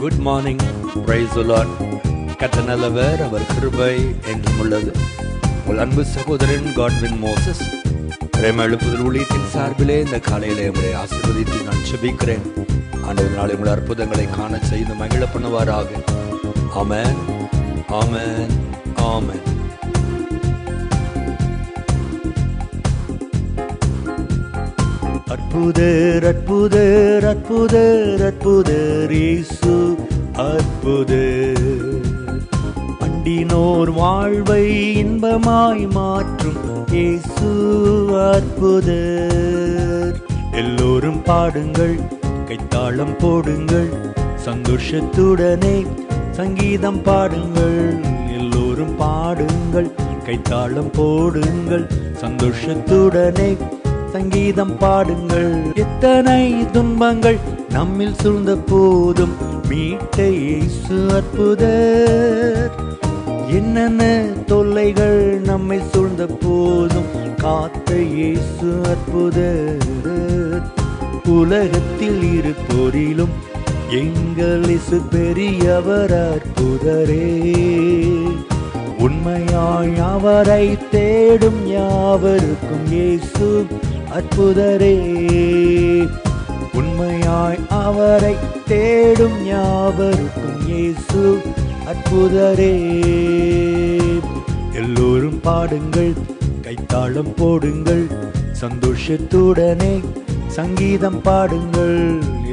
Good morning. Praise the Lord. கர்த்தர் நல்லவர், அவர் கிருபை என்றும் உள்ளது. உங்கள் அன்பு சகோதரன் காட்வின் மோசஸ் பிரேம எழுப்புதல் ஊழியத்தின் சார்பிலே இந்த காலையிலே உங்களை ஆசீர்வதித்து நான் ஜெபிக்கிறேன். ஆண்டவர் நாளை உங்கள் அற்புதங்களை காண செய்து மகிழ பண்ணுவாராக. ஆமென், ஆமென், ஆமென். அற்புதர், அற்புதர், அற்புதர், அற்புதர் இயேசு அற்புதர். அண்டினோர் வாழ்வை இன்பமாய் மாற்றும் இயேசு அற்புதர். எல்லோரும் பாடுங்கள், கைத்தாளம் போடுங்கள், சந்தோஷத்துடனே சங்கீதம் பாடுங்கள். எல்லோரும் பாடுங்கள், கைத்தாளம் போடுங்கள், சந்தோஷத்துடனே சங்கீதம் பாடுங்கள். எத்தனை துன்பங்கள் நம்மில் சூழ்ந்த போதும் மீட்ட இயேசு அற்புதர். என்னென்ன தொல்லைகள் நம்மை சூழ்ந்த போதும் காத்த இயேசு அற்புதர். உலகத்தில் இருப்போரிலும் எங்கள் இயேசு பெரியவர் அற்புதரே. உண்மையாய் அவரை தேடும் யாவருக்கும் இயேசு அற்புதரே. உண்மையாய் அவரை தேடும் யாவருக்கும் இயேசு அற்புதரே. எல்லோரும் பாடுங்கள், கைத்தாளம் போடுங்கள், சந்தோஷத்துடனே சங்கீதம் பாடுங்கள்.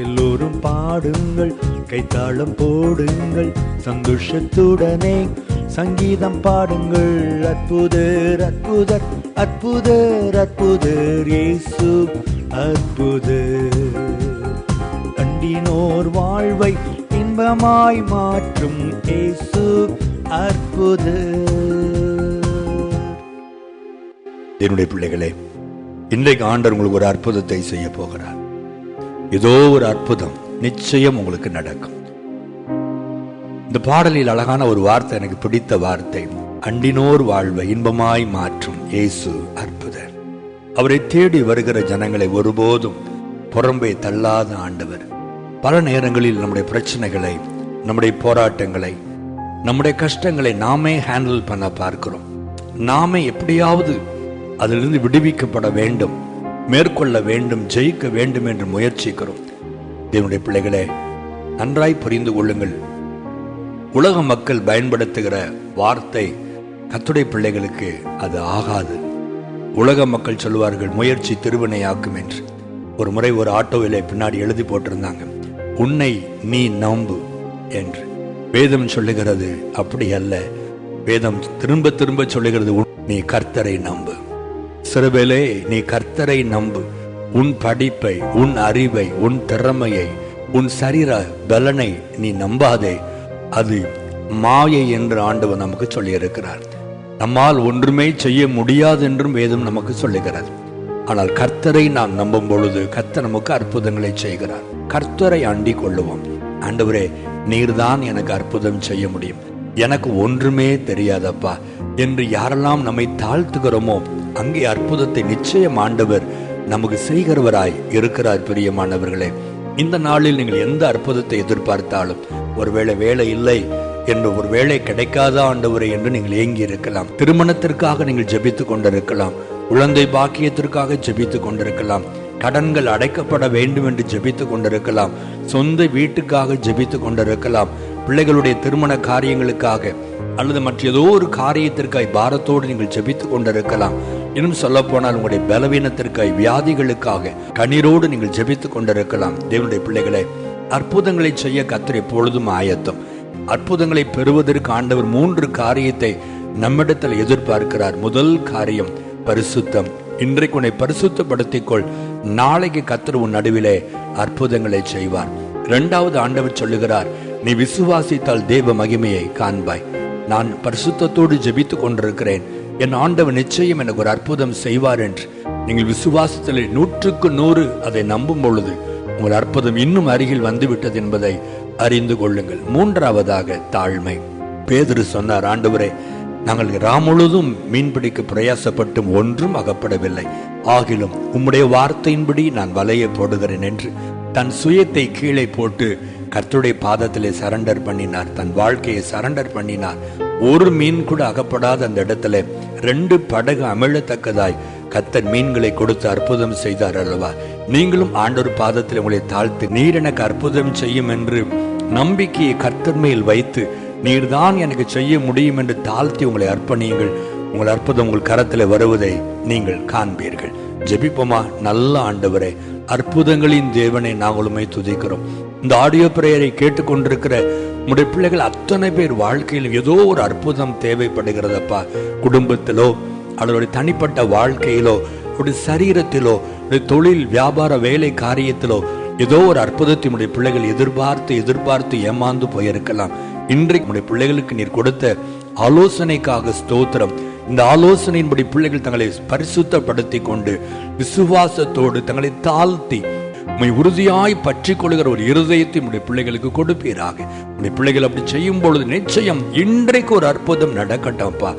எல்லோரும் பாடுங்கள், கைத்தாளம் போடுங்கள், சந்தோஷத்துடனே சங்கீதம் பாடுங்கள். அற்புதர், அற்புதர், அற்புதர், அற்புதர் இயேசு அற்புதர். கண்டினோர் வாழ்வை இன்பமாய் மாற்றும் இயேசு அற்புதர். என்னுடைய பிள்ளைகளே, இன்றைக்கு ஆண்டவர் உங்களுக்கு ஒரு அற்புதத்தை செய்ய போகிறார். ஏதோ ஒரு அற்புதம் நிச்சயம் உங்களுக்கு நடக்கும். இந்த பாடலில் அழகான ஒரு வார்த்தை, எனக்கு பிடித்த வார்த்தை. அண்டினோர் வாழ்வை இன்பமாய் மாற்றும் இயேசு அற்புதர். அவரை தேடி வருகிற ஜனங்களை ஒருபோதும் புறம்பே தள்ளாத ஆண்டவர். பல நேரங்களில் நம்முடைய பிரச்சனைகளை, நம்முடைய போராட்டங்களை, நம்முடைய கஷ்டங்களை நாமே ஹேண்டில் பண்ண பார்க்கிறோம். நாமே எப்படியாவது அதிலிருந்து விடுவிக்கப்பட வேண்டும், மேற்கொள்ள வேண்டும், ஜெயிக்க வேண்டும் என்று முயற்சிக்கிறோம். தேவனுடைய பிள்ளைகளே, நன்றாய் புரிந்து கொள்ளுங்கள். உலக மக்கள் பயன்படுத்துகிற வார்த்தை கர்த்தருடைய பிள்ளைகளுக்கு அது ஆகாது. உலக மக்கள் சொல்வார்கள், முயற்சி திருவினையாக்கும் என்று. ஒரு முறை ஒரு ஆட்டோவிலே பின்னாடி எழுதி போட்டிருந்தாங்க, உன்னை நீ நம்பு என்று. வேதம் சொல்லுகிறது அப்படி அல்ல. வேதம் திரும்ப திரும்ப சொல்லுகிறது, நீ கர்த்தரை நம்பு. சிறுவேளை நீ கர்த்தரை நம்பு. உன் படிப்பை, உன் அறிவை, உன் திறமையை, உன் சரீர பலனை நீ நம்பாதே. அது மாயை என்று ஆண்டவர் நமக்கு சொல்லி இருக்கிறார். நம்மால் ஒன்றுமே செய்ய முடியாது என்றும் வேதம் நமக்கு சொல்லுகிறது. ஆனால் கர்த்தரை நாம் நம்பும் பொழுது கர்த்தர் நமக்கு அற்புதங்களை செய்கிறார். கர்த்தரை அண்டிக் கொள்ளுவோம். ஆண்டவரே, நீர்தான் எனக்கு அற்புதம் செய்ய முடியும், எனக்கு ஒன்றுமே தெரியாதப்பா என்று யாரெல்லாம் நம்மை தாழ்த்துகிறோமோ அங்கே அற்புதத்தை நிச்சயம் ஆண்டவர் நமக்கு செய்கிறவராய் இருக்கிறார். பிரியமானவர்களே, இந்த நாளில் நீங்கள் எந்த அற்புதத்தை எதிர்பார்த்தாலும், ஒருவேளை வேலை இல்லை என்று, ஒரு வேலை கிடைக்காத ஆண்டவரே என்று நீங்கள் ஏங்கி இருக்கலாம். திருமணத்திற்காக நீங்கள் ஜெபித்து கொண்டிருக்கலாம். குழந்தை பாக்கியத்திற்காக ஜெபித்து கொண்டிருக்கலாம். கடன்கள் அடைக்கப்பட வேண்டும் என்று ஜெபித்து கொண்டிருக்கலாம். சொந்த வீட்டுக்காக ஜெபித்து கொண்டிருக்கலாம். பிள்ளைகளுடைய திருமண காரியங்களுக்காக அல்லது மற்ற ஏதோ ஒரு காரியத்திற்காய் பாரத்தோடு நீங்கள் ஜெபித்து கொண்டிருக்கலாம். இன்னும் சொல்ல போனால் உங்களுடைய பலவீனத்திற்காய், வியாதிகளுக்காக கண்ணீரோடு நீங்கள் ஜெபித்து கொண்டிருக்கலாம். தேவனுடைய பிள்ளைகளை, அற்புதங்களை செய்ய கர்த்தர் எப்பொழுதும் ஆயத்தம். அற்புதங்களை பெறுவதற்கு ஆண்டவர் 3 காரியத்தை நம்மிடத்தில் எதிர்பார்க்கிறார். முதல் காரியம் பரிசுத்தம். இன்றைக்கு உன்னை பரிசுத்தப்படுத்திக்கொள், நாளைக்கு கர்த்தர் உன் நடுவிலே அற்புதங்களை செய்வார். 2வது ஆண்டவர் சொல்லுகிறார், நீ விசுவாசித்தால் தேவ மகிமையை காண்பாய். நான் பரிசுத்தத்தோடு ஜெபித்து கொண்டிருக்கிறேன், என் ஆண்டவர் நிச்சயம் எனக்கு ஒரு அற்புதம் செய்வார் என்று நீங்கள் விசுவாசத்தில் 100க்கு 100 அதை நம்பும் பொழுது உங்கள் அற்புதம் இன்னும் அருகில் வந்துவிட்டது என்பதை அறிந்து கொள்ளுங்கள். 3வதாக தாழ்மை. பேதுரு சொன்னார், ஆண்டவரே, நாங்கள் முழுதும் மீன்பிடிக்க பிரயாசப்பட்டும் ஒன்றும் அகப்படவில்லை, ஆகிலும் உம்முடைய வார்த்தையின்படி நான் வலையை போடுகிறேன் என்று தன் சுயத்தை கீழே போட்டு கர்த்தருடைய பாதத்திலே சரண்டர் பண்ணினார், தன் வாழ்க்கையை சரண்டர் பண்ணினார். ஒரு மீன் கூட அகப்படாத அந்த இடத்துல 2 படகு அமிழத்தக்கதாய் கர்த்தர் மீன்களை கொடுத்து அற்புதம் செய்தார் அல்லவா? நீங்களும் ஆண்டவர் பாதத்தில் உங்களை தாழ்த்து, நீர் எனக்கு அற்புதம் செய்யும் என்று நம்பிக்கையை கர்த்தர் மேல் வைத்து, நீர்தான் எனக்கு செய்ய முடியும் என்று தாழ்த்தி உங்களை அர்ப்பணியுங்கள். உங்கள் அற்புதம் உங்கள் கரத்தில் வருவதை நீங்கள் காண்பீர்கள். ஜெபிப்போமா? நல்ல ஆண்டவரே, அற்புதங்களின் தேவனை நாங்களுமே துதிக்கிறோம். இந்த ஆடியோ பிரேயரை கேட்டுக்கொண்டிருக்கிற உடைய பிள்ளைகள் அத்தனை பேர் வாழ்க்கையில் ஏதோ ஒரு அற்புதம் தேவைப்படுகிறதப்பா. குடும்பத்திலோ அவருடைய தனிப்பட்ட வாழ்க்கையிலோ, அவருடைய சரீரத்திலோ, தொழில் வியாபார வேலை காரியத்திலோ ஏதோ ஒரு அற்புதத்தை உடைய பிள்ளைகள் எதிர்பார்த்து ஏமாந்து போயிருக்கலாம். இன்றைக்கு உடைய பிள்ளைகளுக்கு நீர் கொடுத்த ஆலோசனைக்காக ஸ்தோத்திரம். இந்த ஆலோசனையின்படி பிள்ளைகள் தங்களை பரிசுத்தப்படுத்தி கொண்டு விசுவாசத்தோடு தங்களை தாழ்த்தி உறுதியாய் பற்றி கொள்கிற ஒரு இருதயத்தை உடைய பிள்ளைகளுக்கு கொடுப்பீராக. உடைய பிள்ளைகள் அப்படி செய்யும் பொழுது நிச்சயம் இன்றைக்கு ஒரு அற்புதம் நடக்கட்டப்பா.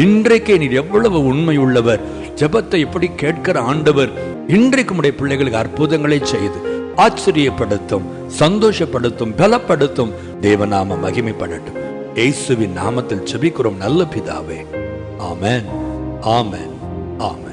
இன்றைக்கே நீர் எவ்வளவு உண்மை உள்ளவர், ஜெபத்தை எப்படி கேட்கிற ஆண்டவர். இன்றைக்கு உடைய பிள்ளைகளுக்கு அற்புதங்களை செய்து ஆச்சரியப்படுத்தும், சந்தோஷப்படுத்தும், பலப்படுத்தும். தேவநாம மகிமைப்படட்டும். இயேசுவின் நாமத்தில் ஜெபிக்கிறோம் நல்ல பிதாவே. ஆமென், ஆமென், ஆமென்.